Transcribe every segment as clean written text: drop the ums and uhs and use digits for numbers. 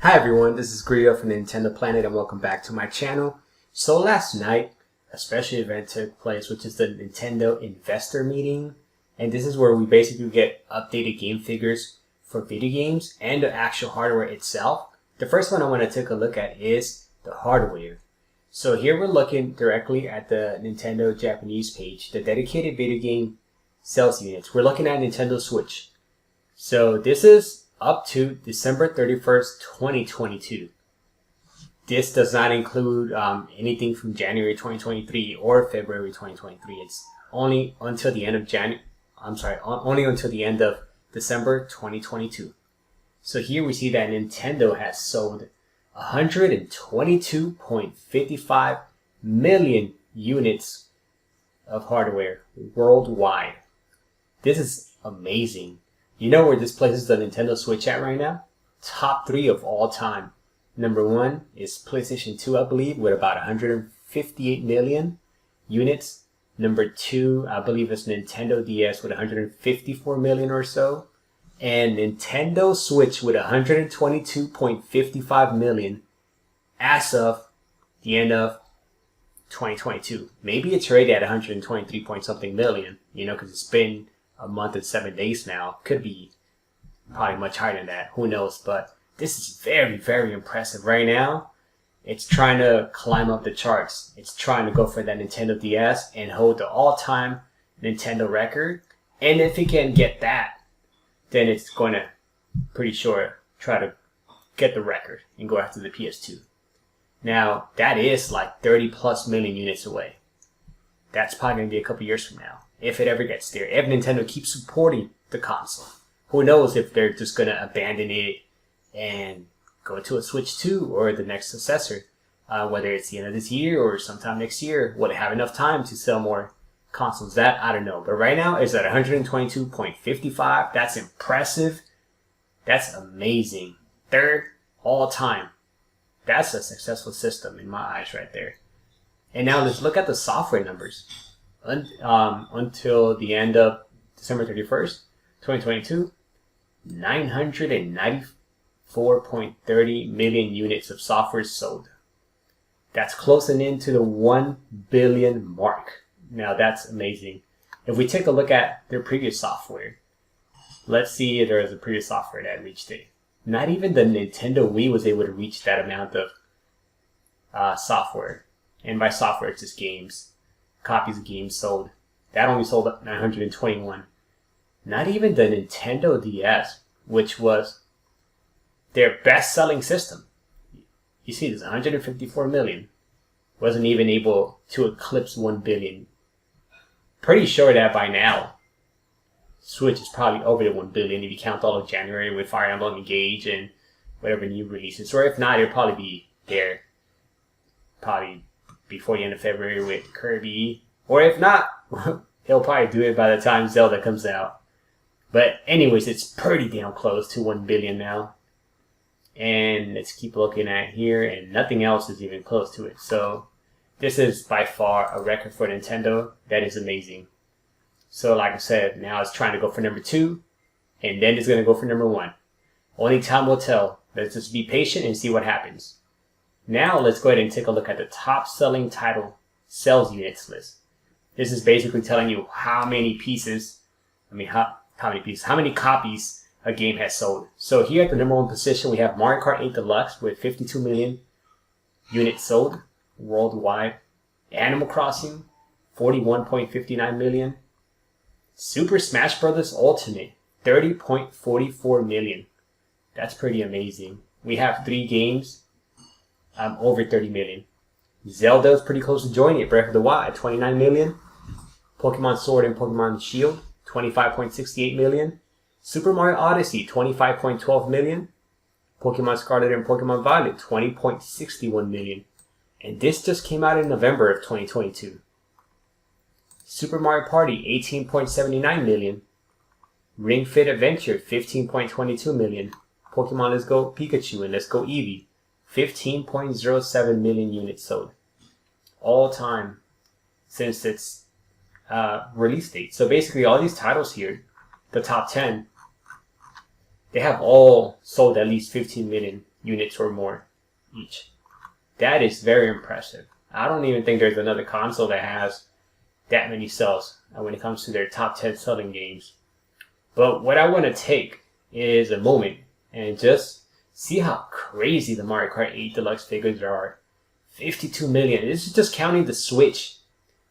Hi everyone, this is Grio from Nintendo Planet and welcome back to my channel. So last night, a special event took place, which is the Nintendo Investor Meeting. And this is where we basically get updated game figures for video games and the actual hardware itself. The first one I want to take a look at is the hardware. So here we're looking directly at the Nintendo Japanese page, the dedicated video game sales units. We're looking at Nintendo Switch. So this is up to December 31st, 2022. This does not include anything from January 2023 or February 2023. It's only until the end of only until the end of December 2022. So here we see that Nintendo has sold 122.55 million units of hardware worldwide. This is amazing. You know where this places the Nintendo Switch at right now? Top 3 of all time. Number 1 is PlayStation 2, I believe, with about 158 million units. Number 2, I believe, is Nintendo DS with 154 million or so. And Nintendo Switch with 122.55 million as of the end of 2022. Maybe it's rated at 123 point something million, because it's been a month and 7 days now. Could be probably much higher than that. Who knows? But this is very, very impressive. Right now, it's trying to climb up the charts. It's trying to go for that Nintendo DS and hold the all-time Nintendo record. And if it can get that, then it's going to, pretty sure, try to get the record and go after the PS2. Now, that is like 30 plus million units away. That's probably going to be a couple years from now, if it ever gets there. If Nintendo keeps supporting the console. Who knows if they're just going to abandon it and go to a Switch 2 or the next successor. Whether it's the end of this year or sometime next year. Will they have enough time to sell more consoles? That, I don't know. But right now, it's at 122.55. That's impressive. That's amazing. Third all time. That's a successful system in my eyes right there. And now let's look at the software numbers. Until the end of December 31st, 2022, 994.30 million units of software sold. That's closing in to the 1 billion mark. Now that's amazing. If we take a look at their previous software, let's see if there is a previous software that reached it. Not even the Nintendo Wii was able to reach that amount of software. And by software, it's just games. Copies of games sold. That only sold 921. Not even the Nintendo DS, which was their best-selling system. You see, this 154 million wasn't even able to eclipse 1 billion. Pretty sure that by now, Switch is probably over the 1 billion if you count all of January with Fire Emblem Engage and whatever new releases. Or if not, it'll probably be there. Probably before the end of February with Kirby. Or if not, he'll probably do it by the time Zelda comes out. But anyways, it's pretty damn close to 1 billion now. And let's keep looking at here, and nothing else is even close to it. So this is by far a record for Nintendo. That is amazing. So like I said, now it's trying to go for number 2, and then it's going to go for number 1. Only time will tell. Let's just be patient and see what happens. Now let's go ahead and take a look at the top selling title sales units list. This is basically telling you how many pieces, how many copies a game has sold. So here at the number 1 position, we have Mario Kart 8 Deluxe with 52 million units sold worldwide. Animal Crossing, 41.59 million. Super Smash Bros. Ultimate, 30.44 million. That's pretty amazing. We have 3 games over 30 million. Zelda is pretty close to joining it. Breath of the Wild, 29 million. Pokemon Sword and Pokemon Shield, 25.68 million. Super Mario Odyssey, 25.12 million. Pokemon Scarlet and Pokemon Violet, 20.61 million. And this just came out in November of 2022. Super Mario Party, 18.79 million. Ring Fit Adventure, 15.22 million. Pokemon Let's Go Pikachu and Let's Go Eevee, 15.07 million units sold. All time since its release date. So basically all these titles here, the top 10, they have all sold at least 15 million units or more each. That is very impressive. I don't even think there's another console that has that many sales when it comes to their top 10 selling games. But what I want to take is a moment and just see how crazy the Mario Kart 8 Deluxe figures are. 52 million. This is just counting the Switch.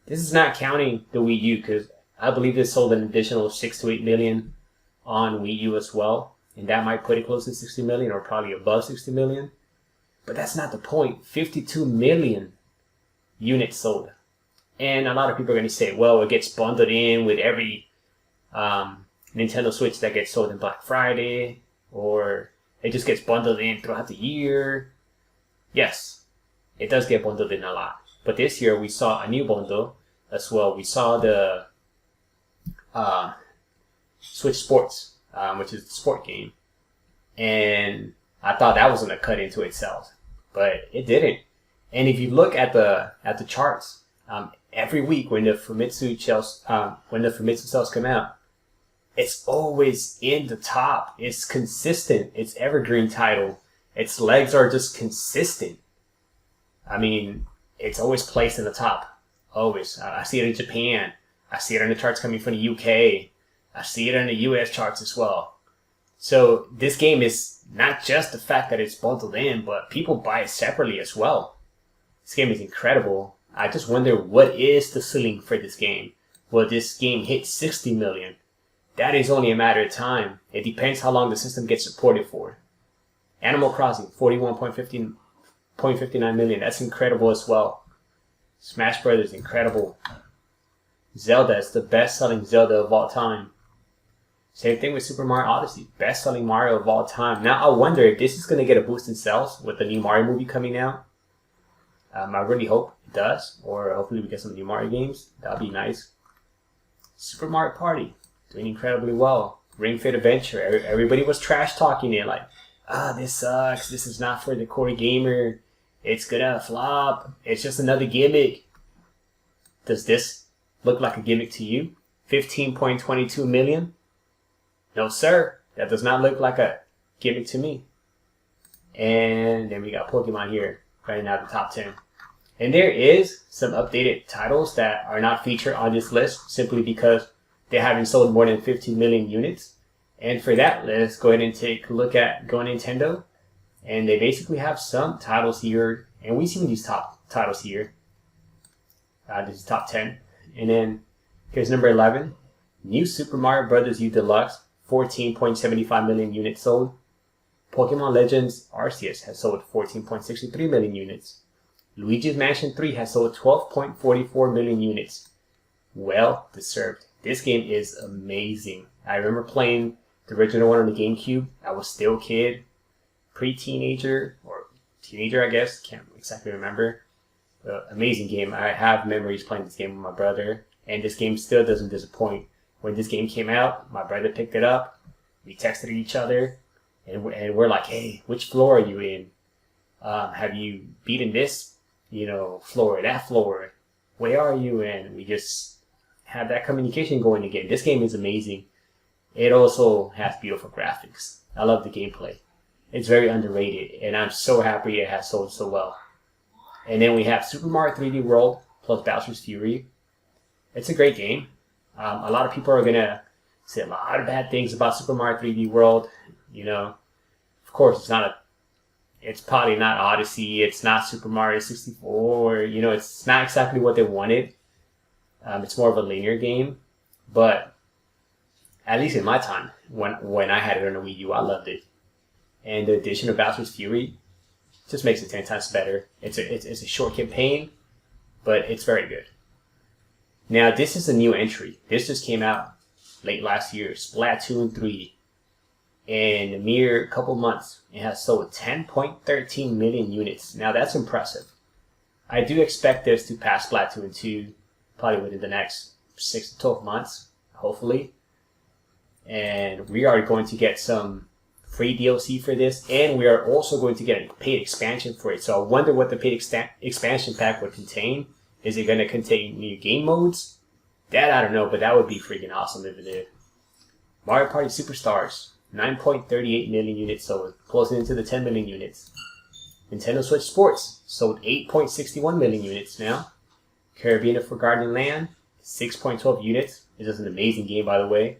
This is not counting the Wii U, because I believe they sold an additional 6 to 8 million on Wii U as well. And that might put it close to 60 million or probably above 60 million. But that's not the point. 52 million units sold. And a lot of people are going to say, well, it gets bundled in with every Nintendo Switch that gets sold in Black Friday, or it just gets bundled in throughout the year. Yes, it does get bundled in a lot. But this year we saw a new bundle as well. We saw the Switch Sports, which is the sport game. And I thought that was going to cut into its sales, but it didn't. And if you look at the charts, every week when the Famitsu sales come out, it's always in the top. It's consistent. It's evergreen title. Its legs are just consistent. I mean, it's always placed in the top. Always. I see it in Japan. I see it in the charts coming from the UK. I see it in the US charts as well. So this game is not just the fact that it's bundled in, but people buy it separately as well. This game is incredible. I just wonder, what is the ceiling for this game? Will this game hit 60 million? That is only a matter of time. It depends how long the system gets supported for. Animal Crossing, 41.59 million. That's incredible as well. Smash Brothers, incredible. Zelda is the best-selling Zelda of all time. Same thing with Super Mario Odyssey, best-selling Mario of all time. Now I wonder if this is going to get a boost in sales with the new Mario movie coming out. I really hope it does, or hopefully we get some new Mario games. That'd be nice. Super Mario Party, doing incredibly well. Ring Fit Adventure, everybody was trash talking it like, this sucks, this is not for the core gamer, it's gonna flop, it's just another gimmick. Does this look like a gimmick to you? 15.22 million? No sir, that does not look like a gimmick to me. And then we got Pokemon here, right now the top 10. And there is some updated titles that are not featured on this list simply because they haven't sold more than 15 million units. And for that list, go ahead and take a look at Go Nintendo. And they basically have some titles here. And we've seen these top titles here. This is top 10. And then here's number 11. New Super Mario Bros. U Deluxe. 14.75 million units sold. Pokemon Legends Arceus has sold 14.63 million units. Luigi's Mansion 3 has sold 12.44 million units. Well deserved. This game is amazing. I remember playing the original one on the GameCube. I was still a kid, pre-teenager, or teenager I guess, can't exactly remember. Amazing game. I have memories playing this game with my brother, and this game still doesn't disappoint. When this game came out, my brother picked it up, we texted each other, and we're like, hey, which floor are you in? Have you beaten this, floor, that floor? Where are you? And we just have that communication going again. This game is amazing. It also has beautiful graphics. I love the gameplay. It's very underrated, and I'm so happy it has sold so well. And then we have Super Mario 3D World plus Bowser's Fury. It's a great game. A lot of people are going to say a lot of bad things about Super Mario 3D World. Of course, it's probably not Odyssey. It's not Super Mario 64. It's not exactly what they wanted. It's more of a linear game. But at least in my time, when I had it on the Wii U, I loved it. And the addition of Bowser's Fury just makes it 10 times better. It's a short campaign, but it's very good. Now, this is a new entry. This just came out late last year. Splatoon 3. In a mere couple months, it has sold 10.13 million units. Now, that's impressive. I do expect this to pass Splatoon 2 probably within the next 6 to 12 months, hopefully. And we are going to get some free DLC for this, and we are also going to get a paid expansion for it. So I wonder what the paid expansion pack would contain. Is it going to contain new game modes? That I don't know, but that would be freaking awesome if it did. Mario Party Superstars. 9.38 million units sold, closing into the 10 million units. Nintendo Switch Sports sold 8.61 million units now. Caribbean of Forgotten Land, 6.12 units. This is an amazing game, by the way.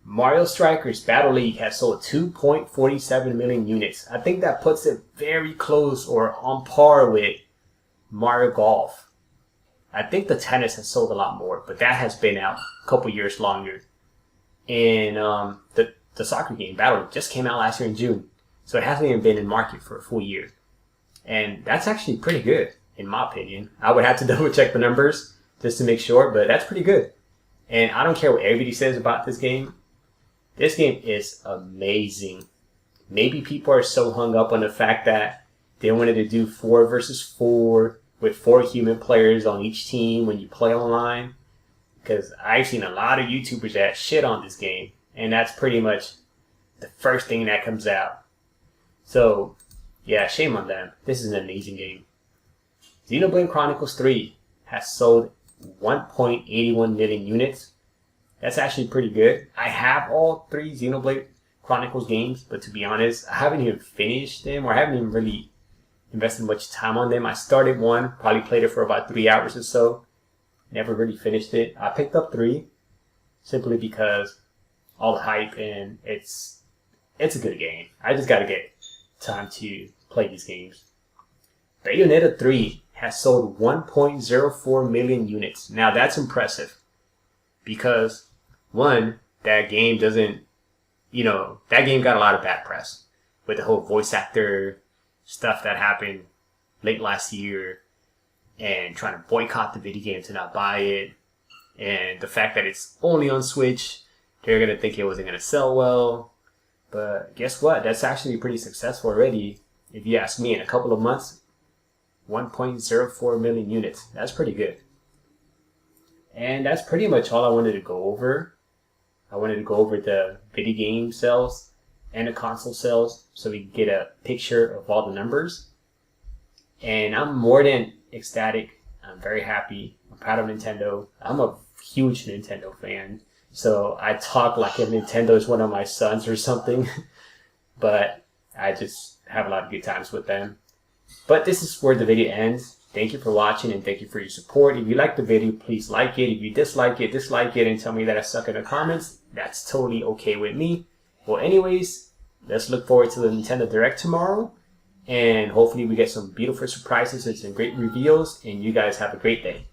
Mario Strikers Battle League has sold 2.47 million units. I think that puts it very close or on par with Mario Golf. I think the tennis has sold a lot more, but that has been out a couple years longer. And the soccer game Battle League just came out last year in June, so it hasn't even been in market for a full year. And that's actually pretty good, in my opinion. I would have to double check the numbers just to make sure, but that's pretty good. And I don't care what everybody says about this game. This game is amazing. Maybe people are so hung up on the fact that they wanted to do 4 versus 4 with 4 human players on each team when you play online. Because I've seen a lot of YouTubers that shit on this game. And that's pretty much the first thing that comes out. So, yeah, shame on them. This is an amazing game. Xenoblade Chronicles 3 has sold 1.81 million units. That's actually pretty good. I have all 3 Xenoblade Chronicles games, but to be honest, I haven't even finished them, or I haven't even really invested much time on them. I started one, probably played it for about 3 hours or so. Never really finished it. I picked up 3 simply because all the hype, and it's a good game. I just gotta get time to play these games. Bayonetta 3 has sold 1.04 million units. Now that's impressive because, one, that game doesn't, that game got a lot of bad press with the whole voice actor stuff that happened late last year and trying to boycott the video game to not buy it. And the fact that it's only on Switch, they're going to think it wasn't going to sell well. But guess what? That's actually pretty successful already. If you ask me, in a couple of months, 1.04 million units. That's pretty good. And that's pretty much all I wanted to go over. I wanted to go over the video game sales and the console sales so we can get a picture of all the numbers. And I'm more than ecstatic. I'm very happy. I'm proud of Nintendo. I'm a huge Nintendo fan. So I talk like if Nintendo is one of my sons or something. But I just have a lot of good times with them. But this is where the video ends. Thank you for watching and thank you for your support. If you like the video, please like it. If you dislike it and tell me that I suck in the comments. That's totally okay with me. Well, anyways, let's look forward to the Nintendo Direct tomorrow. And hopefully we get some beautiful surprises and some great reveals. And you guys have a great day.